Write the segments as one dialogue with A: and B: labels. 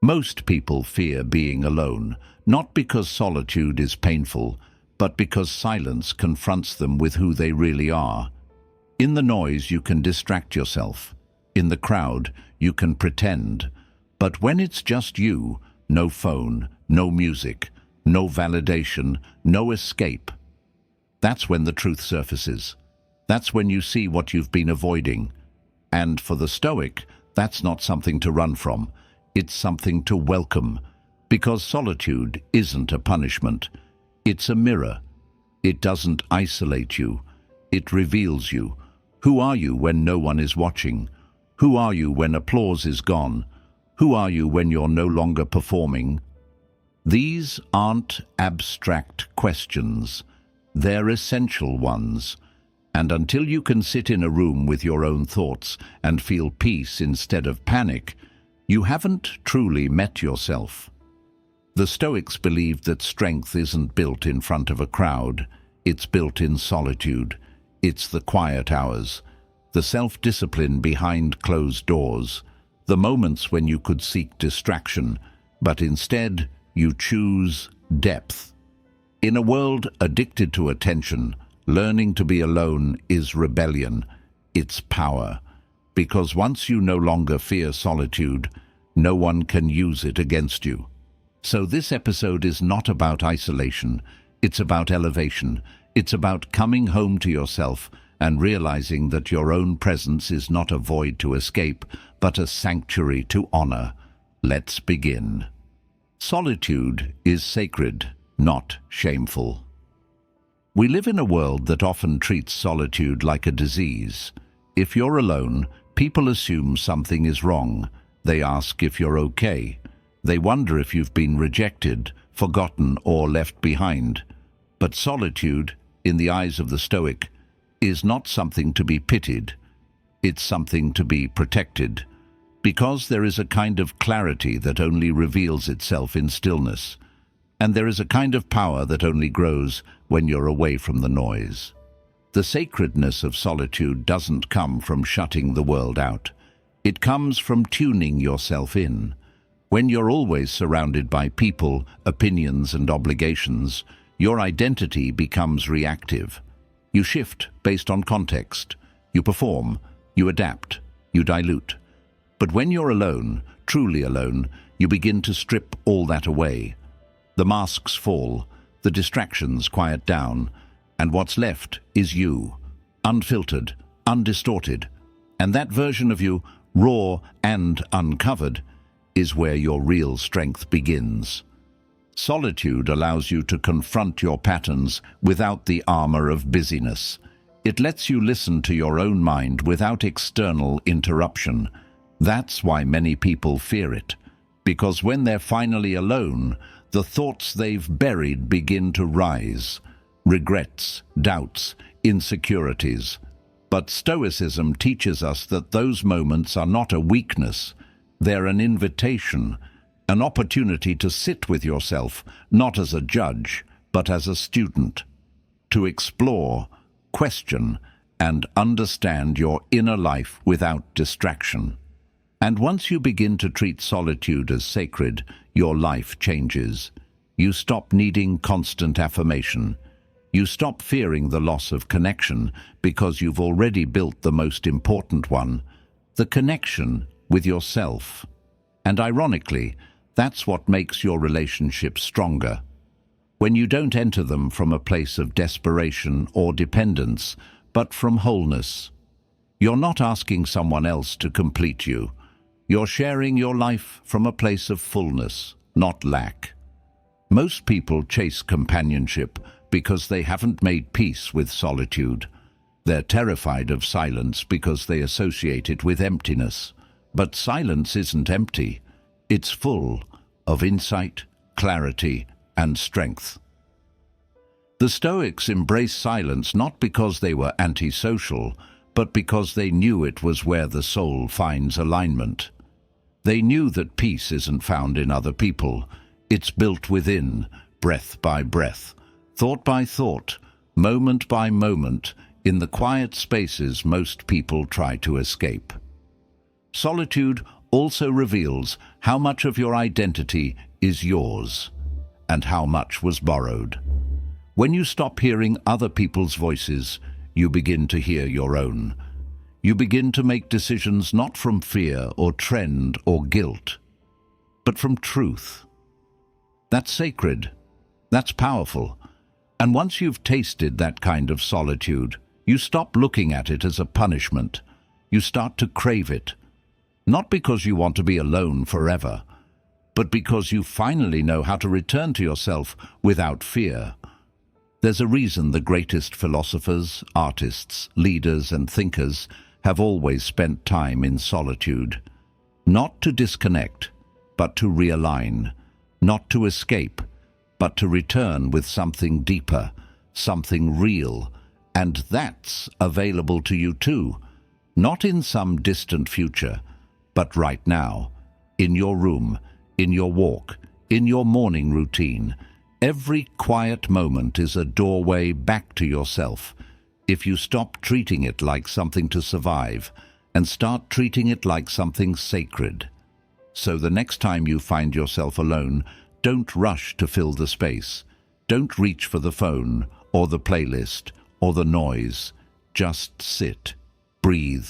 A: Most people fear being alone, not because solitude is painful, but because silence confronts them with who they really are. In the noise, you can distract yourself. In the crowd, you can pretend. But when it's just you, no phone, no music, no validation, no escape, that's when the truth surfaces. That's when you see what you've been avoiding. And for the Stoic, that's not something to run from. It's something to welcome, because solitude isn't a punishment. It's a mirror. It doesn't isolate you. It reveals you. Who are you when no one is watching? Who are you when applause is gone? Who are you when you're no longer performing? These aren't abstract questions. They're essential ones. And until you can sit in a room with your own thoughts and feel peace instead of panic, you haven't truly met yourself. The Stoics believed that strength isn't built in front of a crowd. It's built in solitude. It's the quiet hours, the self-discipline behind closed doors, the moments when you could seek distraction, but instead you choose depth. In a world addicted to attention, learning to be alone is rebellion. It's power. Because once you no longer fear solitude, no one can use it against you. So this episode is not about isolation. It's about elevation. It's about coming home to yourself and realizing that your own presence is not a void to escape, but a sanctuary to honor. Let's begin. Solitude is sacred, not shameful. We live in a world that often treats solitude like a disease. If you're alone, people assume something is wrong. They ask if you're okay. They wonder if you've been rejected, forgotten, or left behind. But solitude, in the eyes of the Stoic, is not something to be pitied. It's something to be protected, because there is a kind of clarity that only reveals itself in stillness, and there is a kind of power that only grows when you're away from the noise. The sacredness of solitude doesn't come from shutting the world out. It comes from tuning yourself in. When you're always surrounded by people, opinions, and obligations, your identity becomes reactive. You shift based on context. You perform, you adapt, you dilute. But when you're alone, truly alone, you begin to strip all that away. The masks fall, the distractions quiet down, and what's left is you, unfiltered, undistorted. And that version of you, raw and uncovered, is where your real strength begins. Solitude allows you to confront your patterns without the armor of busyness. It lets you listen to your own mind without external interruption. That's why many people fear it, because when they're finally alone, the thoughts they've buried begin to rise. Regrets, doubts, insecurities. But Stoicism teaches us that those moments are not a weakness. They're an invitation, an opportunity to sit with yourself, not as a judge, but as a student, to explore, question, and understand your inner life without distraction. And once you begin to treat solitude as sacred, your life changes. You stop needing constant affirmation. You stop fearing the loss of connection because you've already built the most important one, the connection with yourself. And ironically, that's what makes your relationships stronger. When you don't enter them from a place of desperation or dependence, but from wholeness. You're not asking someone else to complete you. You're sharing your life from a place of fullness, not lack. Most people chase companionship because they haven't made peace with solitude. They're terrified of silence because they associate it with emptiness. But silence isn't empty. It's full of insight, clarity, and strength. The Stoics embraced silence not because they were antisocial, but because they knew it was where the soul finds alignment. They knew that peace isn't found in other people. It's built within, breath by breath, thought by thought, moment by moment, in the quiet spaces most people try to escape. Solitude also reveals how much of your identity is yours and how much was borrowed. When you stop hearing other people's voices, you begin to hear your own. You begin to make decisions not from fear or trend or guilt, but from truth. That's sacred. That's powerful. And once you've tasted that kind of solitude, you stop looking at it as a punishment. You start to crave it. Not because you want to be alone forever, but because you finally know how to return to yourself without fear. There's a reason the greatest philosophers, artists, leaders, and thinkers have always spent time in solitude. Not to disconnect, but to realign. Not to escape, but to return with something deeper, something real. And that's available to you too. Not in some distant future, but right now, in your room, in your walk, in your morning routine. Every quiet moment is a doorway back to yourself, if you stop treating it like something to survive and start treating it like something sacred. So the next time you find yourself alone, don't rush to fill the space. Don't reach for the phone or the playlist or the noise. Just sit, breathe,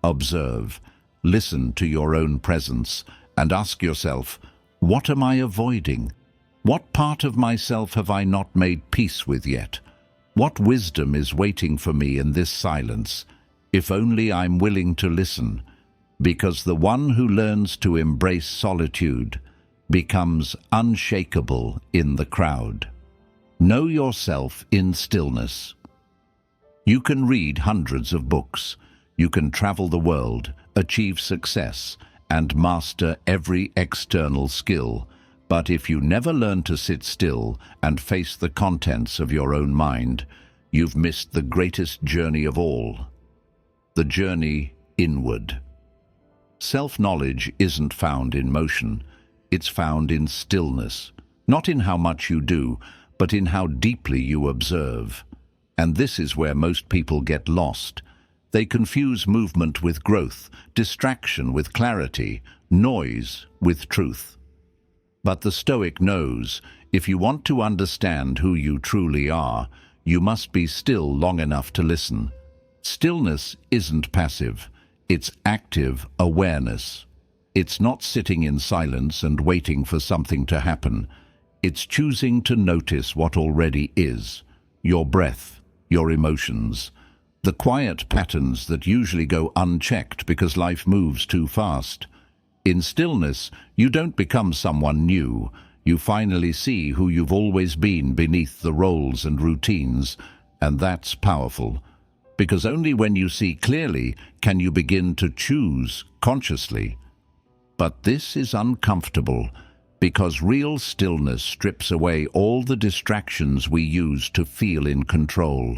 A: observe, listen to your own presence, and ask yourself, what am I avoiding? What part of myself have I not made peace with yet? What wisdom is waiting for me in this silence, if only I'm willing to listen? Because the one who learns to embrace solitude becomes unshakable in the crowd. Know yourself in stillness. You can read hundreds of books. You can travel the world, achieve success, and master every external skill. But if you never learn to sit still and face the contents of your own mind, you've missed the greatest journey of all, the journey inward. Self-knowledge isn't found in motion, it's found in stillness, not in how much you do, but in how deeply you observe. And this is where most people get lost. They confuse movement with growth, distraction with clarity, noise with truth. But the Stoic knows, if you want to understand who you truly are, you must be still long enough to listen. Stillness isn't passive, it's active awareness. It's not sitting in silence and waiting for something to happen. It's choosing to notice what already is, your breath, your emotions, the quiet patterns that usually go unchecked because life moves too fast. In stillness, you don't become someone new. You finally see who you've always been beneath the roles and routines, and that's powerful. Because only when you see clearly can you begin to choose consciously. But this is uncomfortable, because real stillness strips away all the distractions we use to feel in control.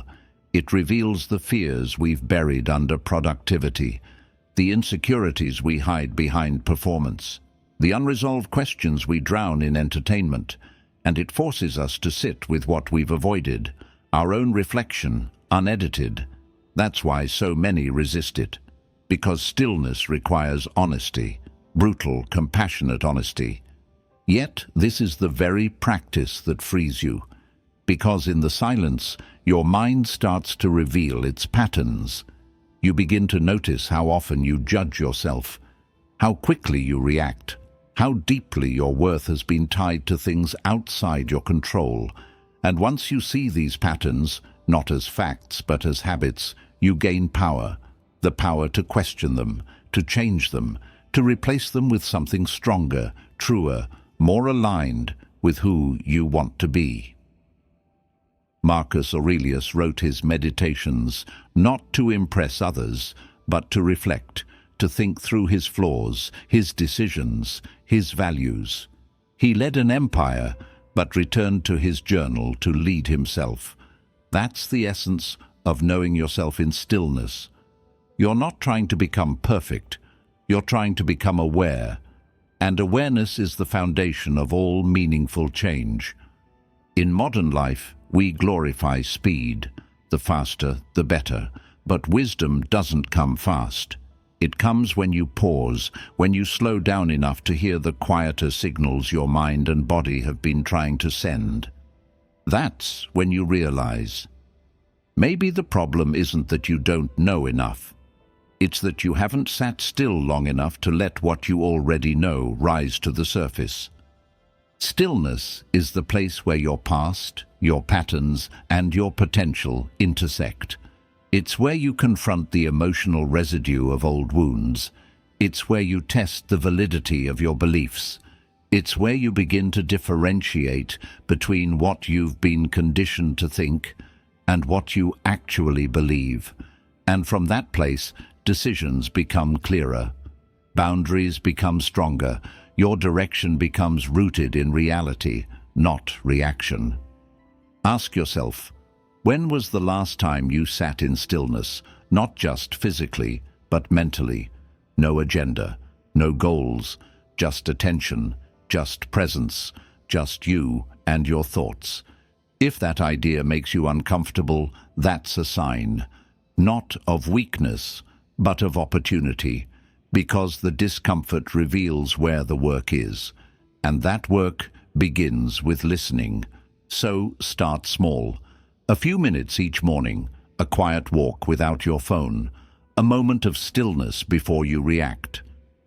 A: It reveals the fears we've buried under productivity, the insecurities we hide behind performance, the unresolved questions we drown in entertainment, and it forces us to sit with what we've avoided, our own reflection, unedited. That's why so many resist it, because stillness requires honesty, brutal, compassionate honesty. Yet this is the very practice that frees you, because in the silence, your mind starts to reveal its patterns. You begin to notice how often you judge yourself, how quickly you react, how deeply your worth has been tied to things outside your control. And once you see these patterns, not as facts but as habits, you gain power, the power to question them, to change them, to replace them with something stronger, truer, more aligned with who you want to be. Marcus Aurelius wrote his Meditations not to impress others, but to reflect, to think through his flaws, his decisions, his values. He led an empire, but returned to his journal to lead himself. That's the essence of knowing yourself in stillness. You're not trying to become perfect, you're trying to become aware, and awareness is the foundation of all meaningful change. In modern life, we glorify speed, the faster, the better, but wisdom doesn't come fast. It comes when you pause, when you slow down enough to hear the quieter signals your mind and body have been trying to send. That's when you realize, maybe the problem isn't that you don't know enough. It's that you haven't sat still long enough to let what you already know rise to the surface. Stillness is the place where your past, your patterns, and your potential intersect. It's where you confront the emotional residue of old wounds. It's where you test the validity of your beliefs. It's where you begin to differentiate between what you've been conditioned to think and what you actually believe. And from that place, decisions become clearer. Boundaries become stronger. Your direction becomes rooted in reality, not reaction. Ask yourself, when was the last time you sat in stillness, not just physically, but mentally? No agenda, no goals, just attention, just presence, just you and your thoughts. If that idea makes you uncomfortable, that's a sign, not of weakness, but of opportunity, because the discomfort reveals where the work is, and that work begins with listening. So start small. A few minutes each morning, a quiet walk without your phone, a moment of stillness before you react.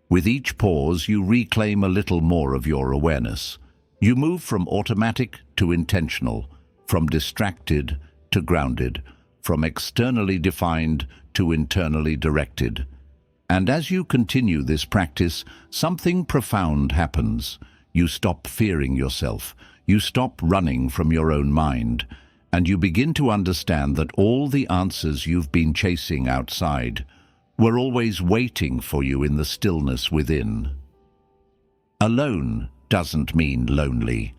A: With each pause, you reclaim a little more of your awareness. You move from automatic to intentional, from distracted to grounded, from externally defined to internally directed. And as you continue this practice, something profound happens. You stop fearing yourself. You stop running from your own mind. And you begin to understand that all the answers you've been chasing outside were always waiting for you in the stillness within. Alone doesn't mean lonely.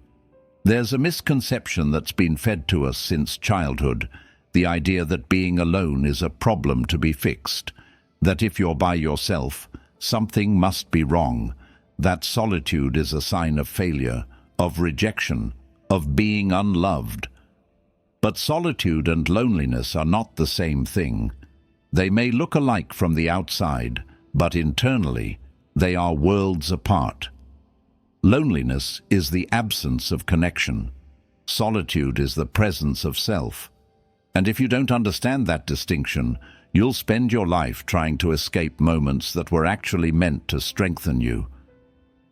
A: There's a misconception that's been fed to us since childhood, the idea that being alone is a problem to be fixed, that if you're by yourself, something must be wrong, that solitude is a sign of failure, of rejection, of being unloved. But solitude and loneliness are not the same thing. They may look alike from the outside, but internally, they are worlds apart. Loneliness is the absence of connection. Solitude is the presence of self. And if you don't understand that distinction, you'll spend your life trying to escape moments that were actually meant to strengthen you.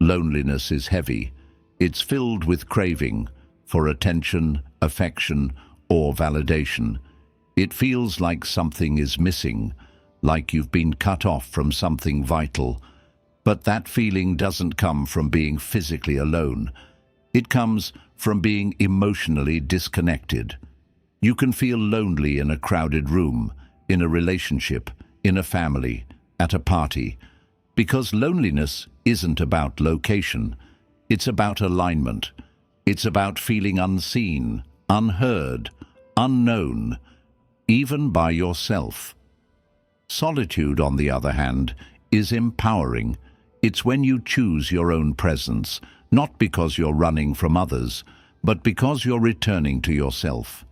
A: Loneliness is heavy. It's filled with craving for attention, affection, or validation. It feels like something is missing, like you've been cut off from something vital. But that feeling doesn't come from being physically alone. It comes from being emotionally disconnected. You can feel lonely in a crowded room, in a relationship, in a family, at a party, because loneliness isn't about location. It's about alignment. It's about feeling unseen, unheard, unknown, even by yourself. Solitude, on the other hand, is empowering. It's when you choose your own presence, not because you're running from others, but because you're returning to yourself.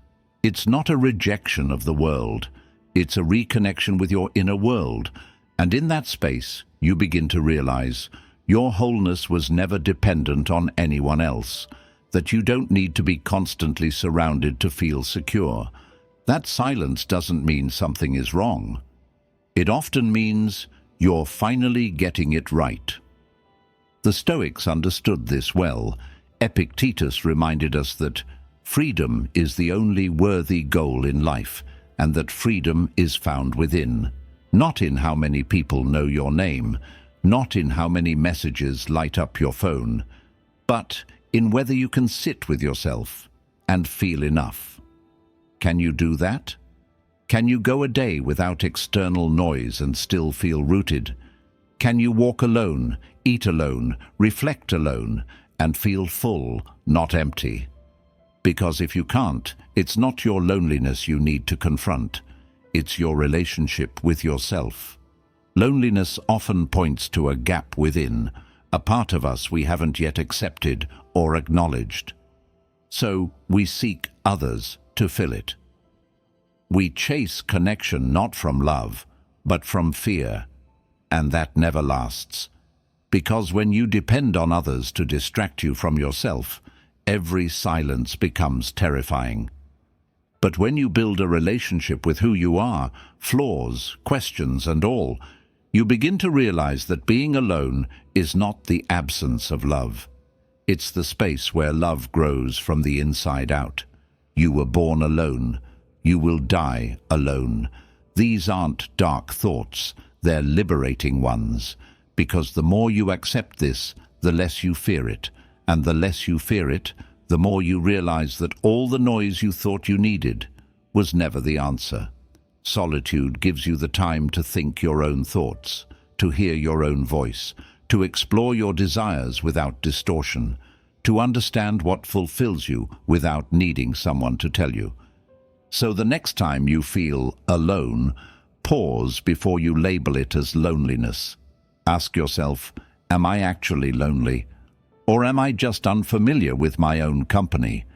A: It's not a rejection of the world. It's a reconnection with your inner world. And in that space, you begin to realize your wholeness was never dependent on anyone else, that you don't need to be constantly surrounded to feel secure. That silence doesn't mean something is wrong. It often means you're finally getting it right. The Stoics understood this well. Epictetus reminded us that freedom is the only worthy goal in life, and that freedom is found within, not in how many people know your name, not in how many messages light up your phone, but in whether you can sit with yourself and feel enough. Can you do that? Can you go a day without external noise and still feel rooted? Can you walk alone, eat alone, reflect alone, and feel full, not empty? Because if you can't, it's not your loneliness you need to confront. It's your relationship with yourself. Loneliness often points to a gap within, a part of us we haven't yet accepted or acknowledged. So we seek others to fill it. We chase connection not from love, but from fear. and that never lasts. Because when you depend on others to distract you from yourself, every silence becomes terrifying. But when you build a relationship with who you are, flaws, questions, and all, you begin to realize that being alone is not the absence of love. It's the space where love grows from the inside out. You were born alone. You will die alone. These aren't dark thoughts, they're liberating ones. Because the more you accept this, the less you fear it. And the less you fear it, the more you realize that all the noise you thought you needed was never the answer. Solitude gives you the time to think your own thoughts, to hear your own voice, to explore your desires without distortion, to understand what fulfills you without needing someone to tell you. So the next time you feel alone, pause before you label it as loneliness. Ask yourself, am I actually lonely? Or am I just unfamiliar with my own company?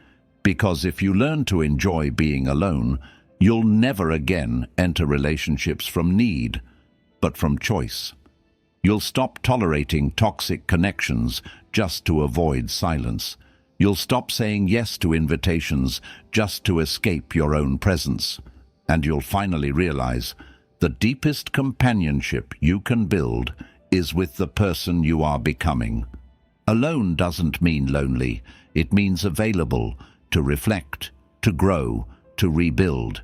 A: Because if you learn to enjoy being alone, you'll never again enter relationships from need, but from choice. You'll stop tolerating toxic connections just to avoid silence. You'll stop saying yes to invitations just to escape your own presence. And you'll finally realize the deepest companionship you can build is with the person you are becoming. Alone doesn't mean lonely. It means available, to reflect, to grow, to rebuild.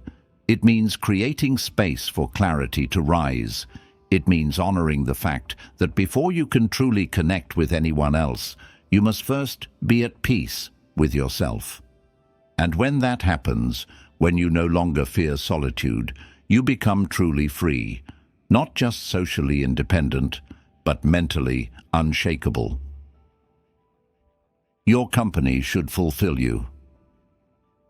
A: It means creating space for clarity to rise. It means honoring the fact that before you can truly connect with anyone else, you must first be at peace with yourself. And when that happens, when you no longer fear solitude, you become truly free, not just socially independent, but mentally unshakable. Your company should fulfill you.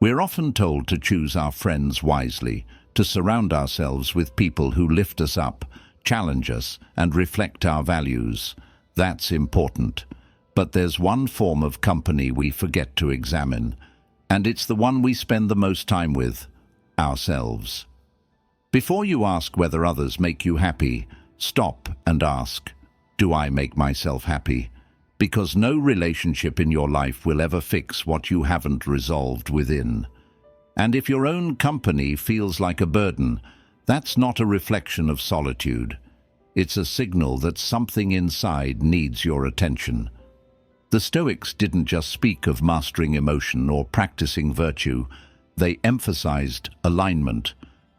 A: We're often told to choose our friends wisely, to surround ourselves with people who lift us up, challenge us, and reflect our values. That's important. But there's one form of company we forget to examine, and it's the one we spend the most time with, ourselves. Before you ask whether others make you happy, stop and ask, do I make myself happy? Because no relationship in your life will ever fix what you haven't resolved within. And if your own company feels like a burden, that's not a reflection of solitude. It's a signal that something inside needs your attention. The Stoics didn't just speak of mastering emotion or practicing virtue. They emphasized alignment,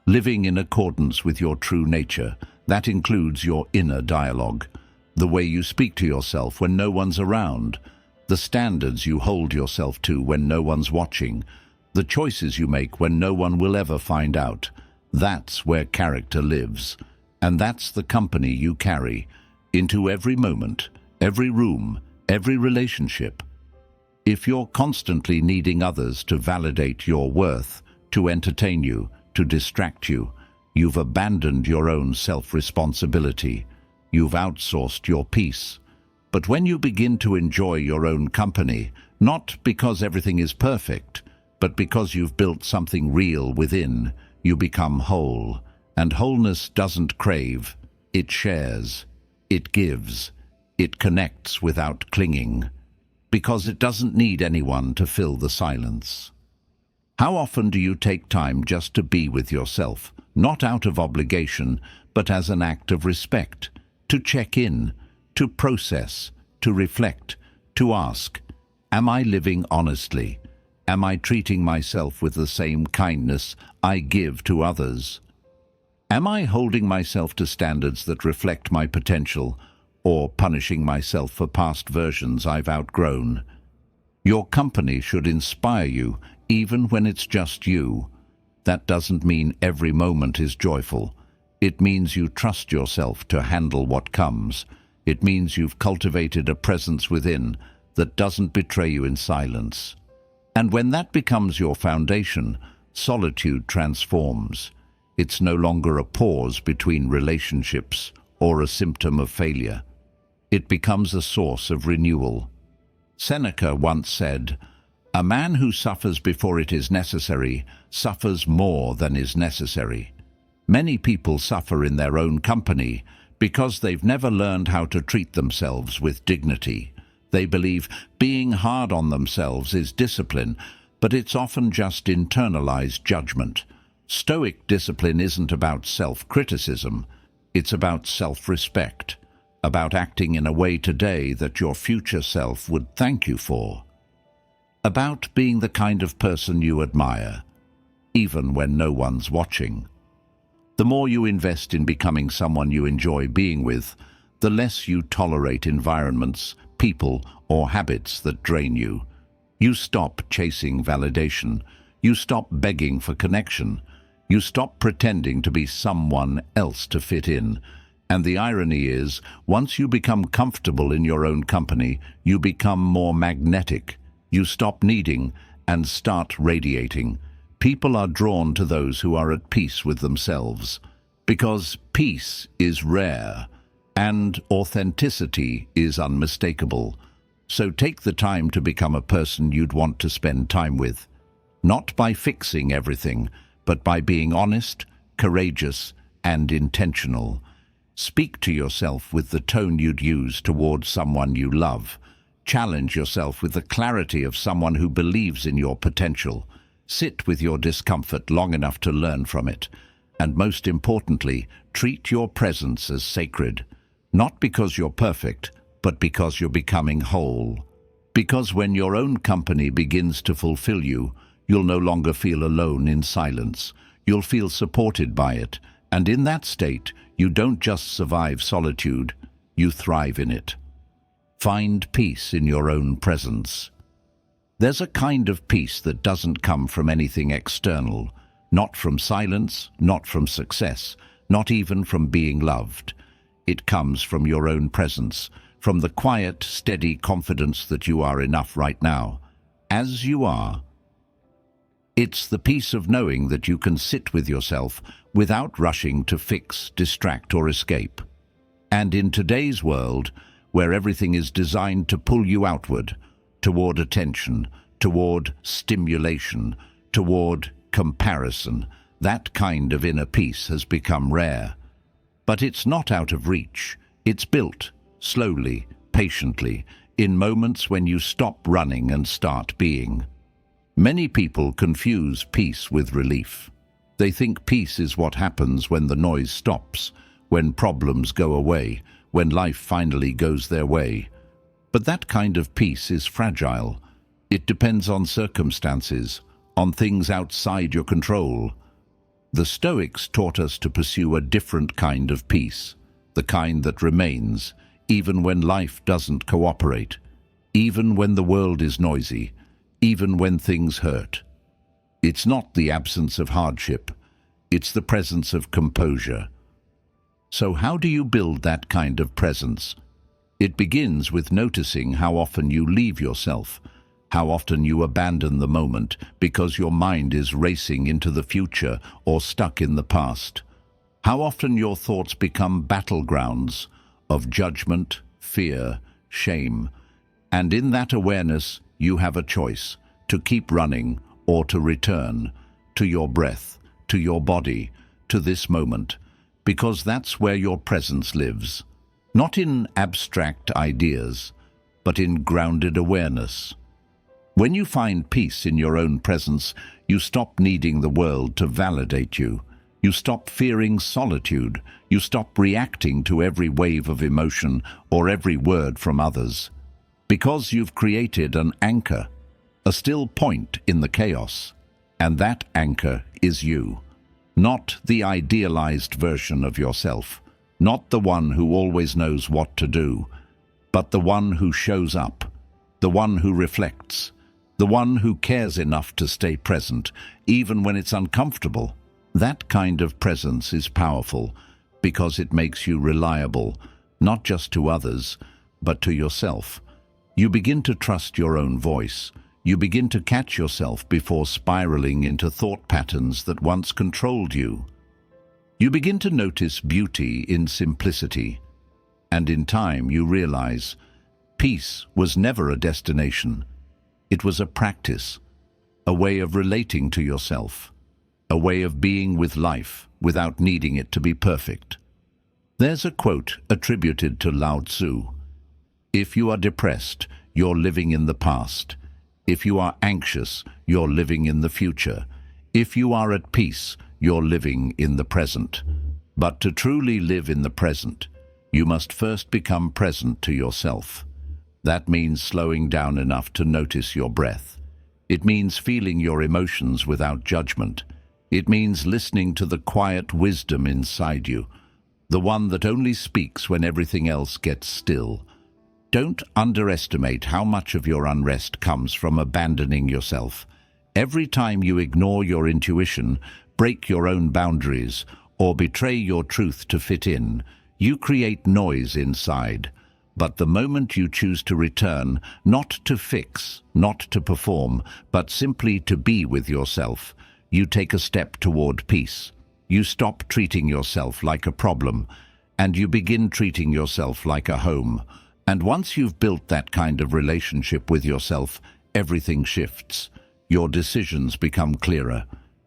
A: living in accordance with your true nature. That includes your inner dialogue, the way you speak to yourself when no one's around, the standards you hold yourself to when no one's watching, the choices you make when no one will ever find out. That's where character lives, and that's the company you carry into every moment, every room, every relationship. If you're constantly needing others to validate your worth, to entertain you, to distract you, you've abandoned your own self-responsibility. You've outsourced your peace. But when you begin to enjoy your own company, not because everything is perfect, but because you've built something real within, you become whole. And wholeness doesn't crave, it shares, it gives, it connects without clinging, because it doesn't need anyone to fill the silence. How often do you take time just to be with yourself, not out of obligation, but as an act of respect? To check in, to process, to reflect, to ask, am I living honestly? Am I treating myself with the same kindness I give to others? Am I holding myself to standards that reflect my potential, or punishing myself for past versions I've outgrown? Your company should inspire you, even when it's just you. That doesn't mean every moment is joyful. It means you trust yourself to handle what comes. It means you've cultivated a presence within that doesn't betray you in silence. And when that becomes your foundation, solitude transforms. It's no longer a pause between relationships or a symptom of failure. It becomes a source of renewal. Seneca once said, "A man who suffers before it is necessary suffers more than is necessary." Many people suffer in their own company, because they've never learned how to treat themselves with dignity. They believe being hard on themselves is discipline, but it's often just internalized judgment. Stoic discipline isn't about self-criticism, it's about self-respect, about acting in a way today that your future self would thank you for, about being the kind of person you admire, even when no one's watching. The more you invest in becoming someone you enjoy being with, the less you tolerate environments, people, or habits that drain you. You stop chasing validation. You stop begging for connection. You stop pretending to be someone else to fit in. And the irony is, once you become comfortable in your own company, you become more magnetic. You stop needing and start radiating. People are drawn to those who are at peace with themselves, because peace is rare and authenticity is unmistakable. So take the time to become a person you'd want to spend time with, not by fixing everything, but by being honest, courageous, and intentional. Speak to yourself with the tone you'd use towards someone you love. Challenge yourself with the clarity of someone who believes in your potential. Sit with your discomfort long enough to learn from it. And most importantly, treat your presence as sacred. Not because you're perfect, but because you're becoming whole. Because when your own company begins to fulfill you, you'll no longer feel alone in silence. You'll feel supported by it. And in that state, you don't just survive solitude, you thrive in it. Find peace in your own presence. There's a kind of peace that doesn't come from anything external, not from silence, not from success, not even from being loved. It comes from your own presence, from the quiet, steady confidence that you are enough right now, as you are. It's the peace of knowing that you can sit with yourself without rushing to fix, distract, or escape. And in today's world, where everything is designed to pull you outward, toward attention, toward stimulation, toward comparison, that kind of inner peace has become rare. But it's not out of reach. It's built, slowly, patiently, in moments when you stop running and start being. Many people confuse peace with relief. They think peace is what happens when the noise stops, when problems go away, when life finally goes their way. But that kind of peace is fragile. It depends on circumstances, on things outside your control. The Stoics taught us to pursue a different kind of peace, the kind that remains, even when life doesn't cooperate, even when the world is noisy, even when things hurt. It's not the absence of hardship, it's the presence of composure. So how do you build that kind of presence? It begins with noticing how often you leave yourself, how often you abandon the moment because your mind is racing into the future or stuck in the past. How often your thoughts become battlegrounds of judgment, fear, shame. And in that awareness, you have a choice to keep running or to return to your breath, to your body, to this moment, because that's where your presence lives. Not in abstract ideas, but in grounded awareness. When you find peace in your own presence, you stop needing the world to validate you. You stop fearing solitude. You stop reacting to every wave of emotion or every word from others. Because you've created an anchor, a still point in the chaos. And that anchor is you. Not the idealized version of yourself. Not the one who always knows what to do, but the one who shows up, the one who reflects, the one who cares enough to stay present, even when it's uncomfortable. That kind of presence is powerful because it makes you reliable, not just to others, but to yourself. You begin to trust your own voice. You begin to catch yourself before spiraling into thought patterns that once controlled you. You begin to notice beauty in simplicity, and in time you realize peace was never a destination. It was a practice, a way of relating to yourself, a way of being with life without needing it to be perfect. There's a quote attributed to Lao Tzu. If you are depressed, you're living in the past. If you are anxious, you're living in the future. If you are at peace, you're living in the present. But to truly live in the present, you must first become present to yourself. That means slowing down enough to notice your breath. It means feeling your emotions without judgment. It means listening to the quiet wisdom inside you, the one that only speaks when everything else gets still. Don't underestimate how much of your unrest comes from abandoning yourself. Every time you ignore your intuition, break your own boundaries, or betray your truth to fit in, you create noise inside. But the moment you choose to return, not to fix, not to perform, but simply to be with yourself, you take a step toward peace. You stop treating yourself like a problem, and you begin treating yourself like a home. And once you've built that kind of relationship with yourself, everything shifts. Your decisions become clearer.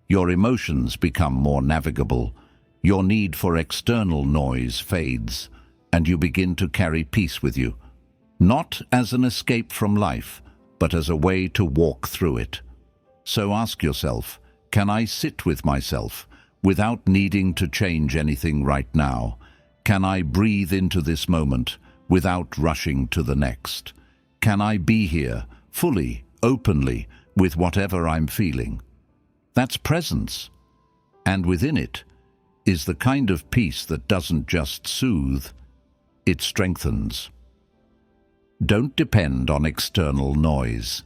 A: Your emotions become more navigable. Your need for external noise fades, and you begin to carry peace with you, not as an escape from life, but as a way to walk through it. So ask yourself, can I sit with myself without needing to change anything right now? Can I breathe into this moment without rushing to the next? Can I be here, fully, openly, with whatever I'm feeling? That's presence. And within it is the kind of peace that doesn't just soothe, it strengthens. Don't depend on external noise.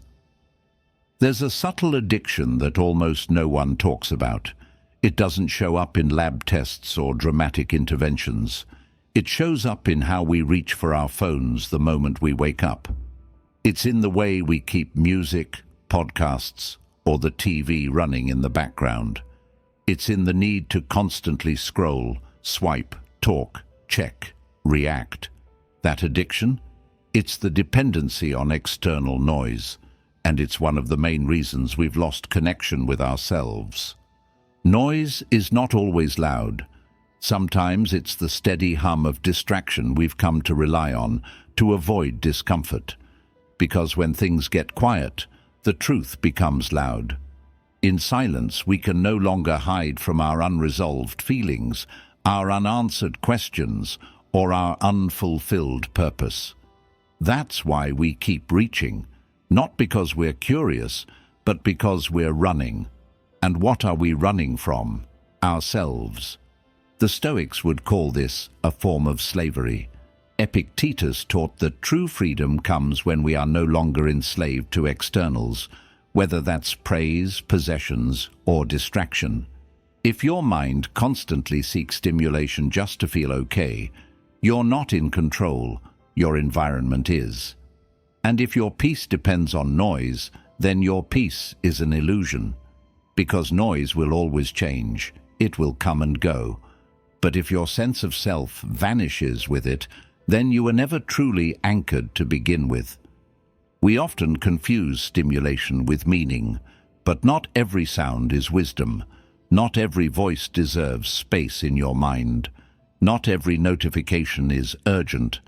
A: There's a subtle addiction that almost no one talks about. It doesn't show up in lab tests or dramatic interventions. It shows up in how we reach for our phones the moment we wake up. It's in the way we keep music, podcasts, or the TV running in the background. It's in the need to constantly scroll, swipe, talk, check, react. That addiction? It's the dependency on external noise, and it's one of the main reasons we've lost connection with ourselves. Noise is not always loud. Sometimes it's the steady hum of distraction we've come to rely on to avoid discomfort. Because when things get quiet, the truth becomes loud. In silence, we can no longer hide from our unresolved feelings, our unanswered questions, or our unfulfilled purpose. That's why we keep reaching, not because we're curious, but because we're running. And what are we running from? Ourselves. The Stoics would call this a form of slavery. Epictetus taught that true freedom comes when we are no longer enslaved to externals, whether that's praise, possessions, or distraction. If your mind constantly seeks stimulation just to feel okay, you're not in control, your environment is. And if your peace depends on noise, then your peace is an illusion. Because noise will always change, it will come and go. But if your sense of self vanishes with it, then you were never truly anchored to begin with. We often confuse stimulation with meaning, but not every sound is wisdom. Not every voice deserves space in your mind. Not every notification is urgent,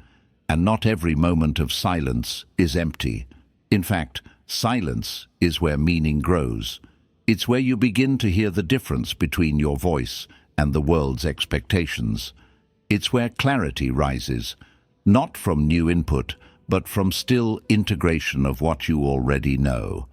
A: and not every moment of silence is empty. In fact, silence is where meaning grows. It's where you begin to hear the difference between your voice and the world's expectations. It's where clarity rises, not from new input, but from still integration of what you already know.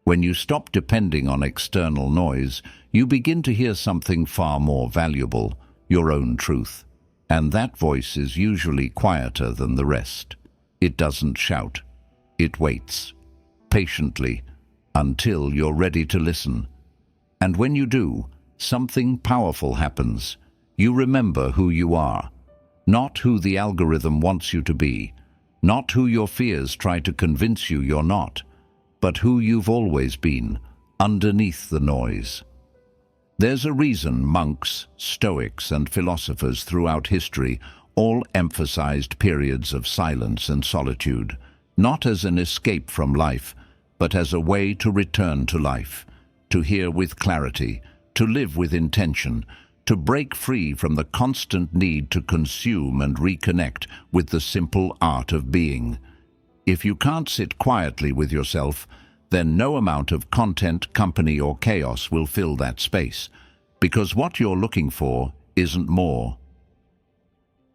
A: When you stop depending on external noise, you begin to hear something far more valuable, your own truth. And that voice is usually quieter than the rest. It doesn't shout. It waits, patiently, until you're ready to listen. And when you do, something powerful happens. You remember who you are, not who the algorithm wants you to be, not who your fears try to convince you you're not, but who you've always been, underneath the noise. There's a reason monks, Stoics, and philosophers throughout history all emphasized periods of silence and solitude, not as an escape from life, but as a way to return to life, to hear with clarity, to live with intention, to to break free from the constant need to consume and reconnect with the simple art of being. If you can't sit quietly with yourself, then no amount of content, company, or chaos will fill that space, because what you're looking for isn't more.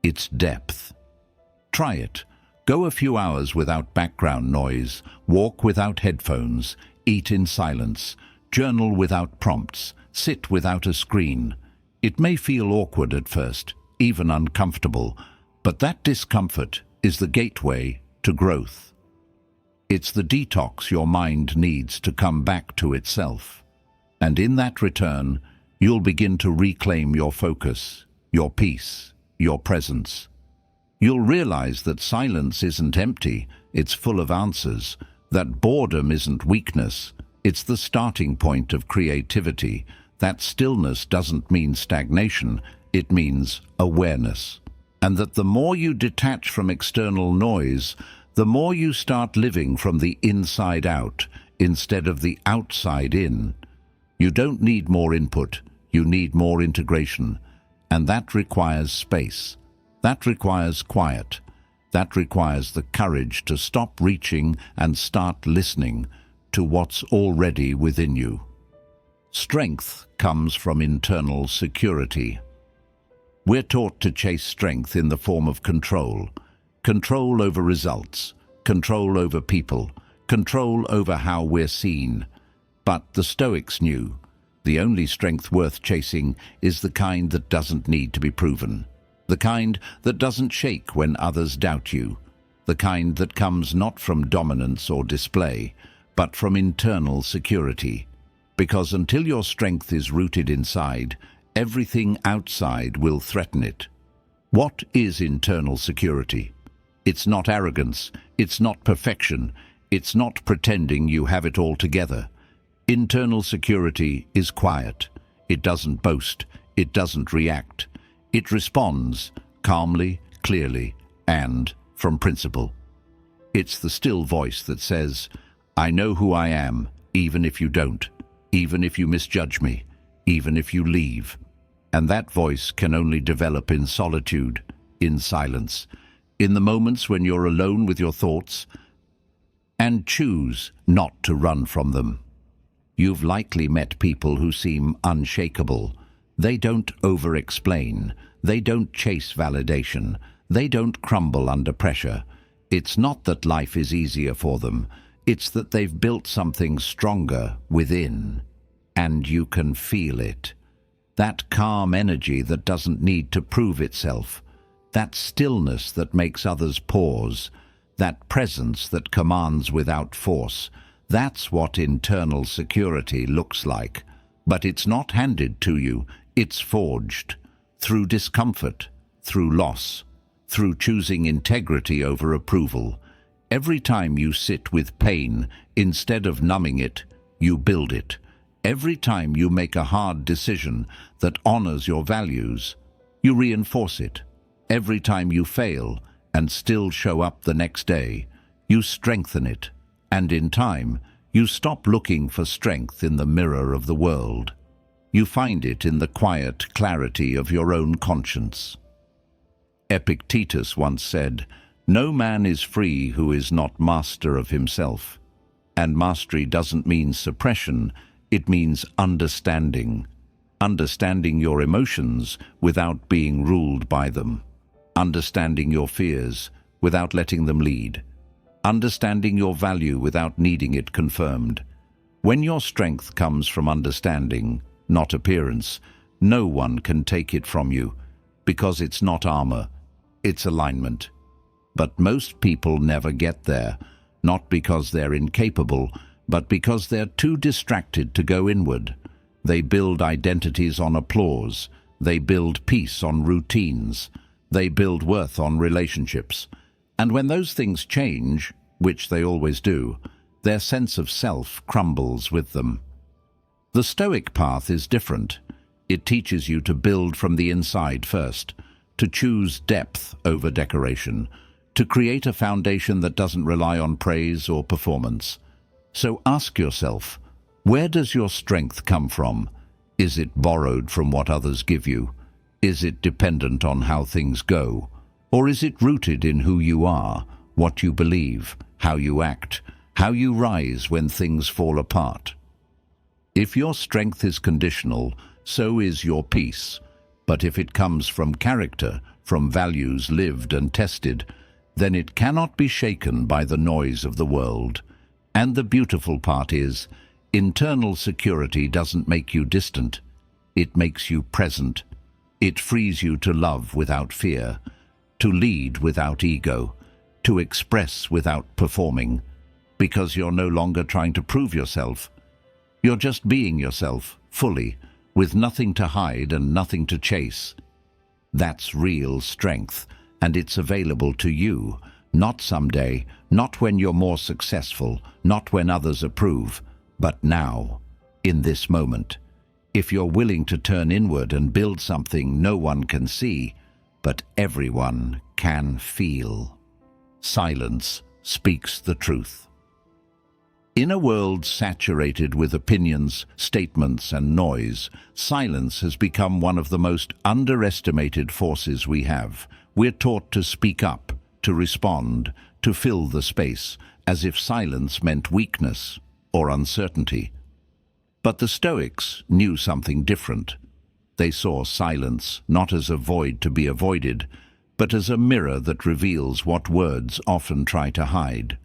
A: It's depth. Try it. Go a few hours without background noise, walk without headphones, eat in silence, journal without prompts, sit without a screen. It may feel awkward at first, even uncomfortable, but that discomfort is the gateway to growth. It's the detox your mind needs to come back to itself. And in that return, you'll begin to reclaim your focus, your peace, your presence. You'll realize that silence isn't empty, it's full of answers, that boredom isn't weakness, it's the starting point of creativity, that stillness doesn't mean stagnation, it means awareness. And that the more you detach from external noise, the more you start living from the inside out instead of the outside in. You don't need more input, you need more integration. And that requires space. That requires quiet. That requires the courage to stop reaching and start listening to what's already within you. Strength comes from internal security. We're taught to chase strength in the form of control. Control over results, control over people, control over how we're seen. But the Stoics knew the only strength worth chasing is the kind that doesn't need to be proven. The kind that doesn't shake when others doubt you. The kind that comes not from dominance or display, but from internal security. Because until your strength is rooted inside, everything outside will threaten it. What is internal security? It's not arrogance, it's not perfection, it's not pretending you have it all together. Internal security is quiet. It doesn't boast, it doesn't react. It responds calmly, clearly, and from principle. It's the still voice that says, I know who I am, even if you don't, even if you misjudge me, even if you leave. And that voice can only develop in solitude, in silence, in the moments when you're alone with your thoughts, and choose not to run from them. You've likely met people who seem unshakable. They don't over-explain. They don't chase validation. They don't crumble under pressure. It's not that life is easier for them. It's that they've built something stronger within. And you can feel it. That calm energy that doesn't need to prove itself. That stillness that makes others pause. That presence that commands without force. That's what internal security looks like. But it's not handed to you. It's forged. Through discomfort, through loss, through choosing integrity over approval. Every time you sit with pain, instead of numbing it, you build it. Every time you make a hard decision that honors your values, you reinforce it. Every time you fail and still show up the next day, you strengthen it. And in time, you stop looking for strength in the mirror of the world. You find it in the quiet clarity of your own conscience. Epictetus once said, "No man is free who is not master of himself." And mastery doesn't mean suppression, it means understanding. Understanding your emotions without being ruled by them. Understanding your fears without letting them lead. Understanding your value without needing it confirmed. When your strength comes from understanding, not appearance, no one can take it from you, because it's not armor, it's alignment. But most people never get there, not because they're incapable, but because they're too distracted to go inward. They build identities on applause, they build peace on routines, they build worth on relationships. And when those things change, which they always do, their sense of self crumbles with them. The Stoic path is different. It teaches you to build from the inside first, to choose depth over decoration, to create a foundation that doesn't rely on praise or performance. So ask yourself, where does your strength come from? Is it borrowed from what others give you? Is it dependent on how things go? Or is it rooted in who you are, what you believe, how you act, how you rise when things fall apart? If your strength is conditional, so is your peace. But if it comes from character, from values lived and tested, then it cannot be shaken by the noise of the world. And the beautiful part is, internal security doesn't make you distant. It makes you present. It frees you to love without fear, to lead without ego, to express without performing, because you're no longer trying to prove yourself. You're just being yourself, fully, with nothing to hide and nothing to chase. That's real strength, and it's available to you, not someday, not when you're more successful, not when others approve, but now, in this moment. If you're willing to turn inward and build something no one can see, but everyone can feel. Silence speaks the truth. In a world saturated with opinions, statements, and noise, silence has become one of the most underestimated forces we have. We're taught to speak up, to respond, to fill the space, as if silence meant weakness or uncertainty. But the Stoics knew something different. They saw silence not as a void to be avoided, but as a mirror that reveals what words often try to hide.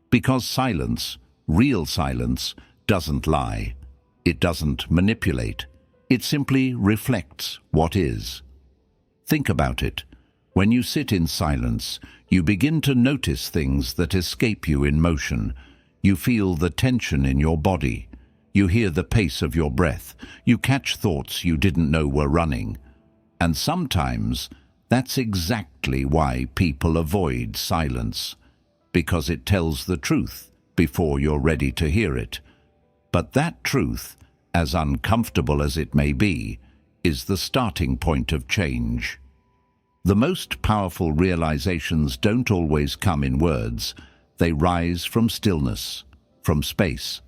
A: Because silence, real silence, doesn't lie. It doesn't manipulate. It simply reflects what is. Think about it. When you sit in silence, you begin to notice things that escape you in motion. You feel the tension in your body. You hear the pace of your breath. You catch thoughts you didn't know were running. And sometimes that's exactly why people avoid silence, because it tells the truth before you're ready to hear it. But that truth, as uncomfortable as it may be, is the starting point of change. The most powerful realizations don't always come in words. They rise from stillness, from space,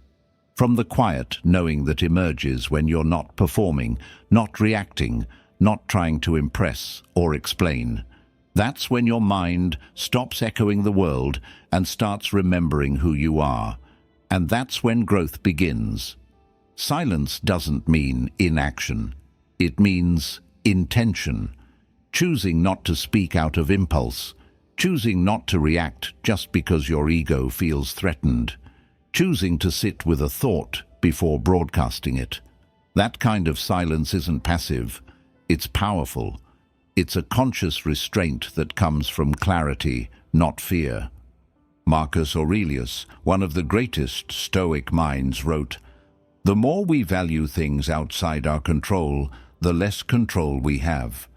A: from the quiet knowing that emerges when you're not performing, not reacting, not trying to impress or explain. That's when your mind stops echoing the world and starts remembering who you are. And that's when growth begins. Silence doesn't mean inaction. It means intention. Choosing not to speak out of impulse. Choosing not to react just because your ego feels threatened. Choosing to sit with a thought before broadcasting it. That kind of silence isn't passive. It's powerful. It's a conscious restraint that comes from clarity, not fear. Marcus Aurelius, one of the greatest Stoic minds, wrote, "The more we value things outside our control, the less control we have."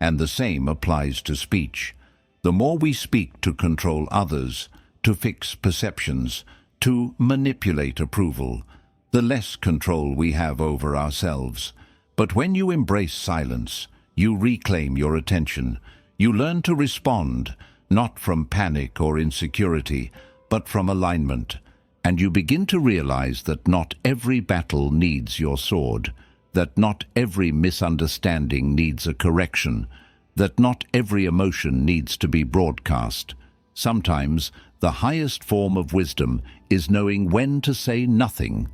A: And the same applies to speech. The more we speak to control others, to fix perceptions, to manipulate approval, the less control we have over ourselves. But when you embrace silence, you reclaim your attention. You learn to respond, not from panic or insecurity, but from alignment. And you begin to realize that not every battle needs your sword, that not every misunderstanding needs a correction, that not every emotion needs to be broadcast. Sometimes the highest form of wisdom is knowing when to say nothing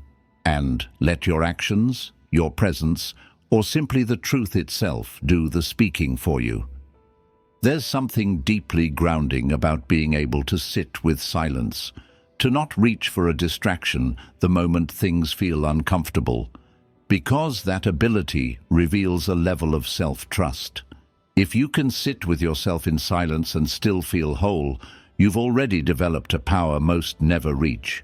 A: and let your actions, your presence, or simply the truth itself do the speaking for you. There's something deeply grounding about being able to sit with silence, to not reach for a distraction the moment things feel uncomfortable, because that ability reveals a level of self-trust. If you can sit with yourself in silence and still feel whole, you've already developed a power most never reach.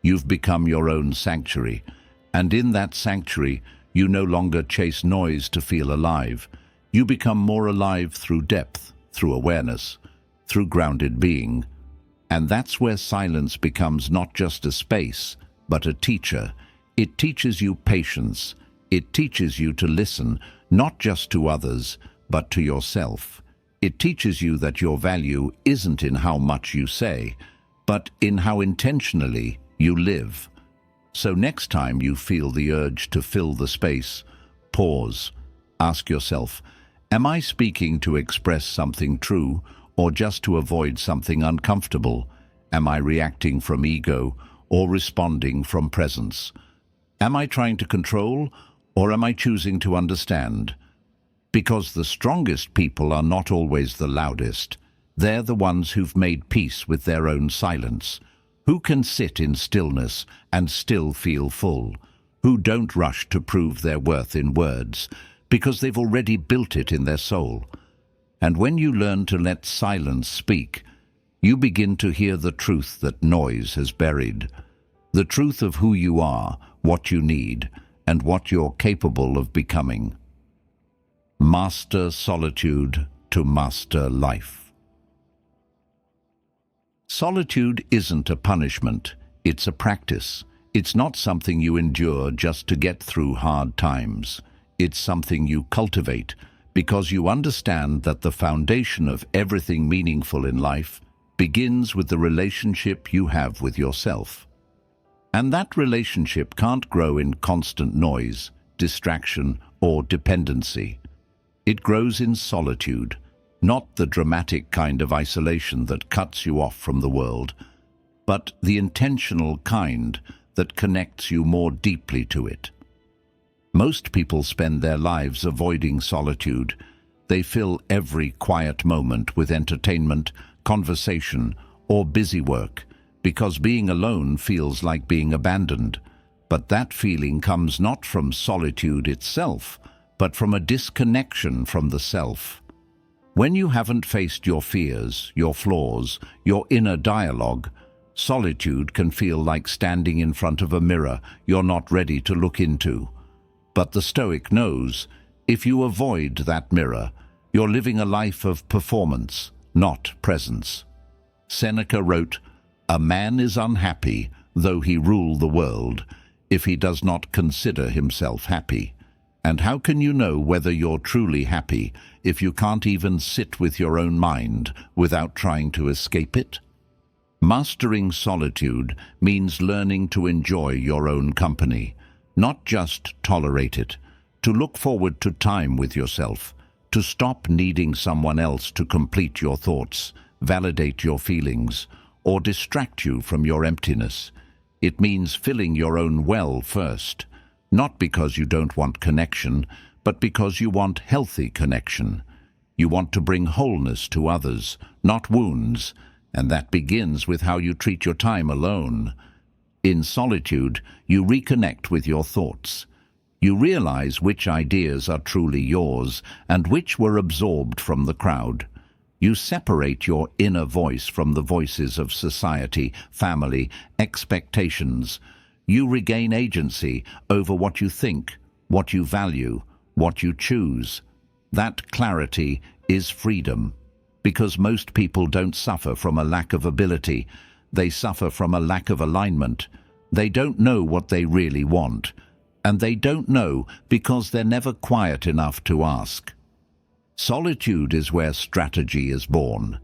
A: You've become your own sanctuary, and in that sanctuary, you no longer chase noise to feel alive. You become more alive through depth, through awareness, through grounded being. And that's where silence becomes not just a space, but a teacher. It teaches you patience. It teaches you to listen, not just to others, but to yourself. It teaches you that your value isn't in how much you say, but in how intentionally you live. So next time you feel the urge to fill the space, pause, ask yourself, Am I speaking to express something true or just to avoid something uncomfortable? Am I reacting from ego or responding from presence? Am I trying to control or am I choosing to understand? Because the strongest people are not always the loudest. They're the ones who've made peace with their own silence, who can sit in stillness and still feel full, who don't rush to prove their worth in words, because they've already built it in their soul. And when you learn to let silence speak, you begin to hear the truth that noise has buried, the truth of who you are, what you need, and what you're capable of becoming. Master solitude to master life. Solitude isn't a punishment, it's a practice. It's not something you endure just to get through hard times. It's something you cultivate because you understand that the foundation of everything meaningful in life begins with the relationship you have with yourself. And that relationship can't grow in constant noise, distraction, or dependency. It grows in solitude, not the dramatic kind of isolation that cuts you off from the world, but the intentional kind that connects you more deeply to it. Most people spend their lives avoiding solitude. They fill every quiet moment with entertainment, conversation, or busy work, because being alone feels like being abandoned. But that feeling comes not from solitude itself, but from a disconnection from the self. When you haven't faced your fears, your flaws, your inner dialogue, solitude can feel like standing in front of a mirror you're not ready to look into. But the Stoic knows, if you avoid that mirror, you're living a life of performance, not presence. Seneca wrote, "A man is unhappy, though he rule the world, if he does not consider himself happy." And how can you know whether you're truly happy if you can't even sit with your own mind without trying to escape it? Mastering solitude means learning to enjoy your own company, not just tolerate it, to look forward to time with yourself, to stop needing someone else to complete your thoughts, validate your feelings, or distract you from your emptiness. It means filling your own well first, not because you don't want connection, but because you want healthy connection. You want to bring wholeness to others, not wounds, and that begins with how you treat your time alone. In solitude, you reconnect with your thoughts. You realize which ideas are truly yours and which were absorbed from the crowd. You separate your inner voice from the voices of society, family, expectations. You regain agency over what you think, what you value, what you choose. That clarity is freedom, because most people don't suffer from a lack of ability. They suffer from a lack of alignment. They don't know what they really want, and they don't know because they're never quiet enough to ask. Solitude is where strategy is born.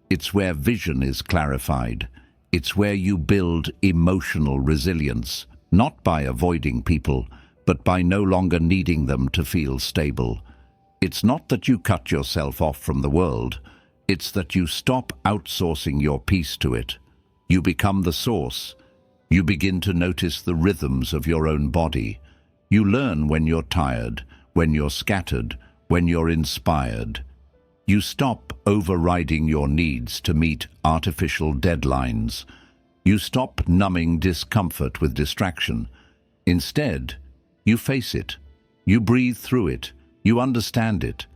A: It's where vision is clarified. It's where you build emotional resilience, not by avoiding people, but by no longer needing them to feel stable. It's not that you cut yourself off from the world. It's that you stop outsourcing your peace to it. You become the source. You begin to notice the rhythms of your own body. You learn when you're tired, when you're scattered, when you're inspired. You stop overriding your needs to meet artificial deadlines. You stop numbing discomfort with distraction. Instead, you face it. You breathe through it. You understand it.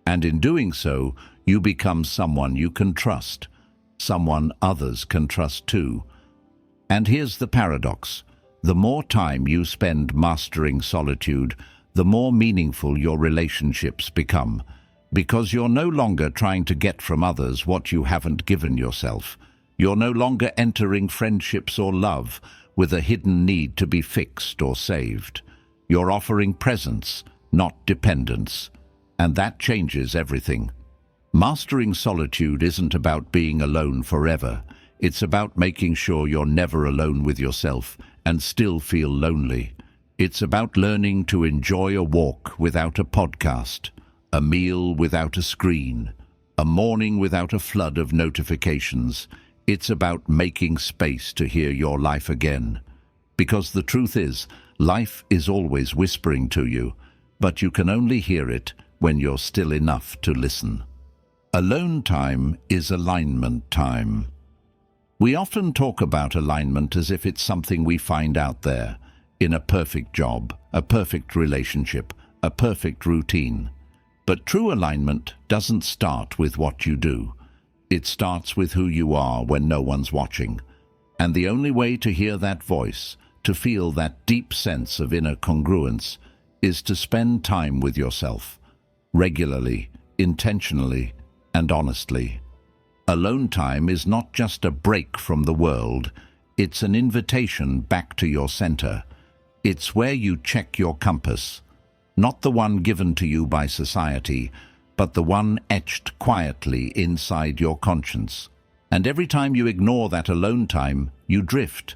A: And in doing so, you become someone you can trust, someone others can trust too. And here's the paradox. The more time you spend mastering solitude, the more meaningful your relationships become, because you're no longer trying to get from others what you haven't given yourself. You're no longer entering friendships or love with a hidden need to be fixed or saved. You're offering presence, not dependence, and that changes everything. Mastering solitude isn't about being alone forever. It's about making sure you're never alone with yourself and still feel lonely. It's about learning to enjoy a walk without a podcast, a meal without a screen, a morning without a flood of notifications. It's about making space to hear your life again. Because the truth is, life is always whispering to you, but you can only hear it when you're still enough to listen. Alone time is alignment time. We often talk about alignment as if it's something we find out there, in a perfect job, a perfect relationship, a perfect routine. But true alignment doesn't start with what you do. It starts with who you are when no one's watching. And the only way to hear that voice, to feel that deep sense of inner congruence, is to spend time with yourself, regularly, intentionally, and honestly. Alone time is not just a break from the world, it's an invitation back to your center. It's where you check your compass, not the one given to you by society, but the one etched quietly inside your conscience. And every time you ignore that alone time, you drift,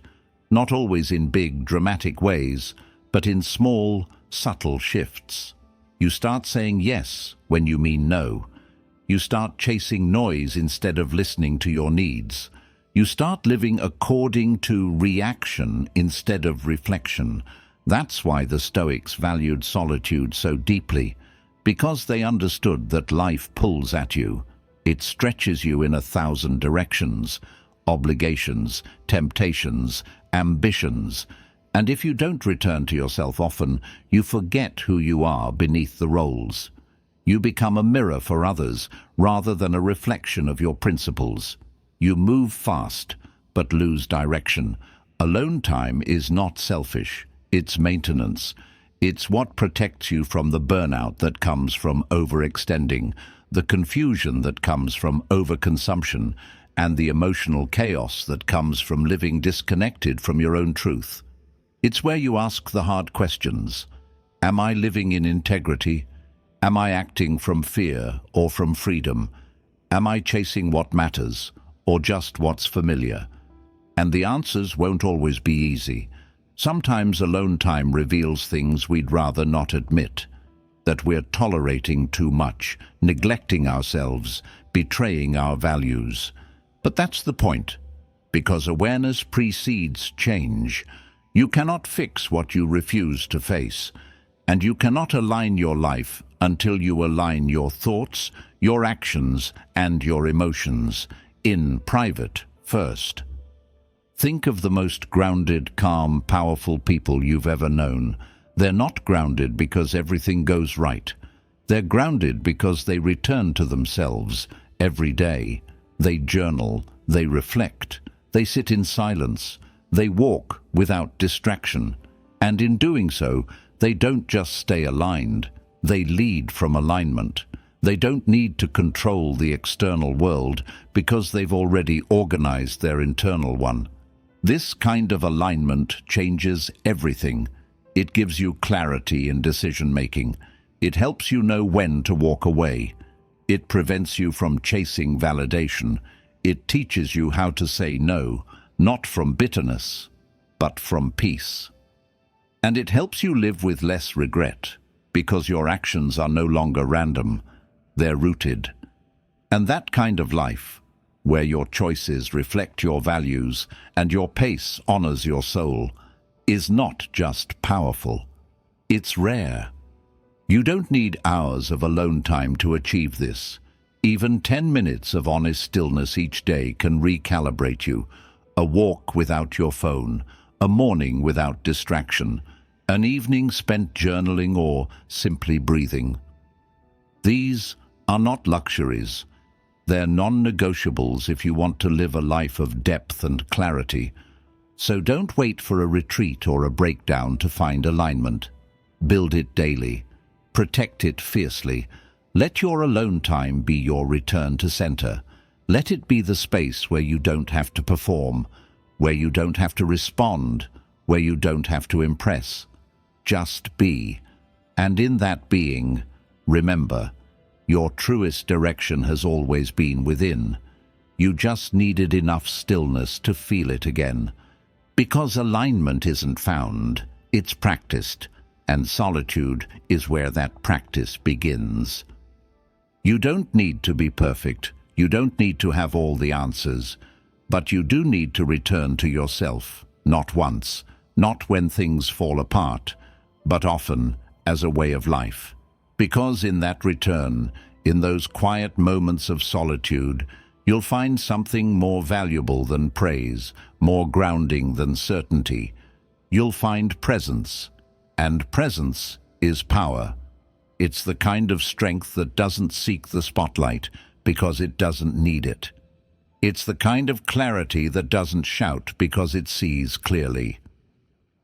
A: not always in big, dramatic ways, but in small, subtle shifts. You start saying yes when you mean no. You start chasing noise instead of listening to your needs. You start living according to reaction instead of reflection. That's why the Stoics valued solitude so deeply, because they understood that life pulls at you. It stretches you in 1,000 directions, obligations, temptations, ambitions, and if you don't return to yourself often, you forget who you are beneath the roles. You become a mirror for others rather than a reflection of your principles. You move fast, but lose direction. Alone time is not selfish, it's maintenance. It's what protects you from the burnout that comes from overextending, the confusion that comes from overconsumption, and the emotional chaos that comes from living disconnected from your own truth. It's where you ask the hard questions. Am I living in integrity? Am I acting from fear or from freedom? Am I chasing what matters or just what's familiar? And the answers won't always be easy. Sometimes alone time reveals things we'd rather not admit, that we're tolerating too much, neglecting ourselves, betraying our values. But that's the point, because awareness precedes change. You cannot fix what you refuse to face, and you cannot align your life until you align your thoughts, your actions, and your emotions in private first. Think of the most grounded, calm, powerful people you've ever known. They're not grounded because everything goes right. They're grounded because they return to themselves every day. They journal, they reflect, they sit in silence, they walk without distraction. And in doing so, they don't just stay aligned, they lead from alignment. They don't need to control the external world because they've already organized their internal one. This kind of alignment changes everything. It gives you clarity in decision-making. It helps you know when to walk away. It prevents you from chasing validation. It teaches you how to say no, not from bitterness, but from peace. And it helps you live with less regret, because your actions are no longer random, they're rooted. And that kind of life, where your choices reflect your values and your pace honors your soul, is not just powerful, it's rare. You don't need hours of alone time to achieve this. Even 10 minutes of honest stillness each day can recalibrate you. A walk without your phone, a morning without distraction, an evening spent journaling or simply breathing. These are not luxuries. They're non-negotiables if you want to live a life of depth and clarity. So don't wait for a retreat or a breakdown to find alignment. Build it daily. Protect it fiercely. Let your alone time be your return to center. Let it be the space where you don't have to perform, where you don't have to respond, where you don't have to impress. Just be. And in that being, remember, your truest direction has always been within. You just needed enough stillness to feel it again. Because alignment isn't found, it's practiced, and solitude is where that practice begins. You don't need to be perfect. You don't need to have all the answers. But you do need to return to yourself, not once, not when things fall apart, but often as a way of life. Because in that return, in those quiet moments of solitude, you'll find something more valuable than praise, more grounding than certainty. You'll find presence, and presence is power. It's the kind of strength that doesn't seek the spotlight because it doesn't need it. It's the kind of clarity that doesn't shout because it sees clearly.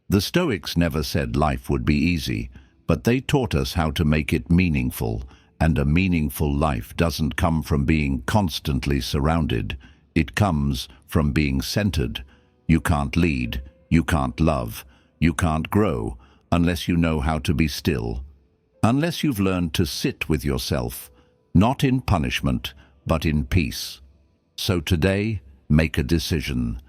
A: The Stoics never said life would be easy, but they taught us how to make it meaningful, and a meaningful life doesn't come from being constantly surrounded. It comes from being centered. You can't lead, you can't love, you can't grow unless you know how to be still. Unless you've learned to sit with yourself, not in punishment, but in peace. So today, make a decision,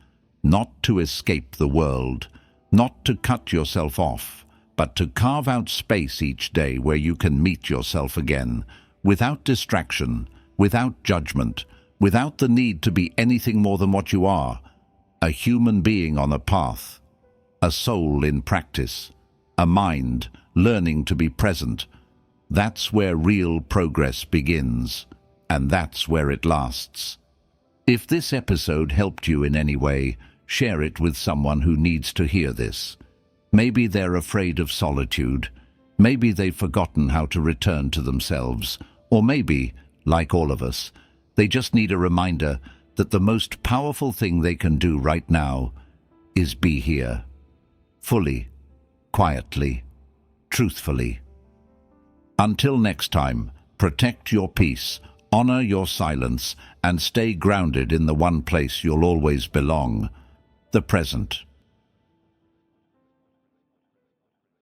A: not to escape the world, not to cut yourself off, but to carve out space each day where you can meet yourself again, without distraction, without judgment, without the need to be anything more than what you are, a human being on a path, a soul in practice, a mind learning to be present. That's where real progress begins, and that's where it lasts. If this episode helped you in any way, share it with someone who needs to hear this. Maybe they're afraid of solitude. Maybe they've forgotten how to return to themselves. Or maybe, like all of us, they just need a reminder that the most powerful thing they can do right now is be here. Fully, quietly, truthfully. Until next time, protect your peace, honor your silence, and stay grounded in the one place you'll always belong, the present.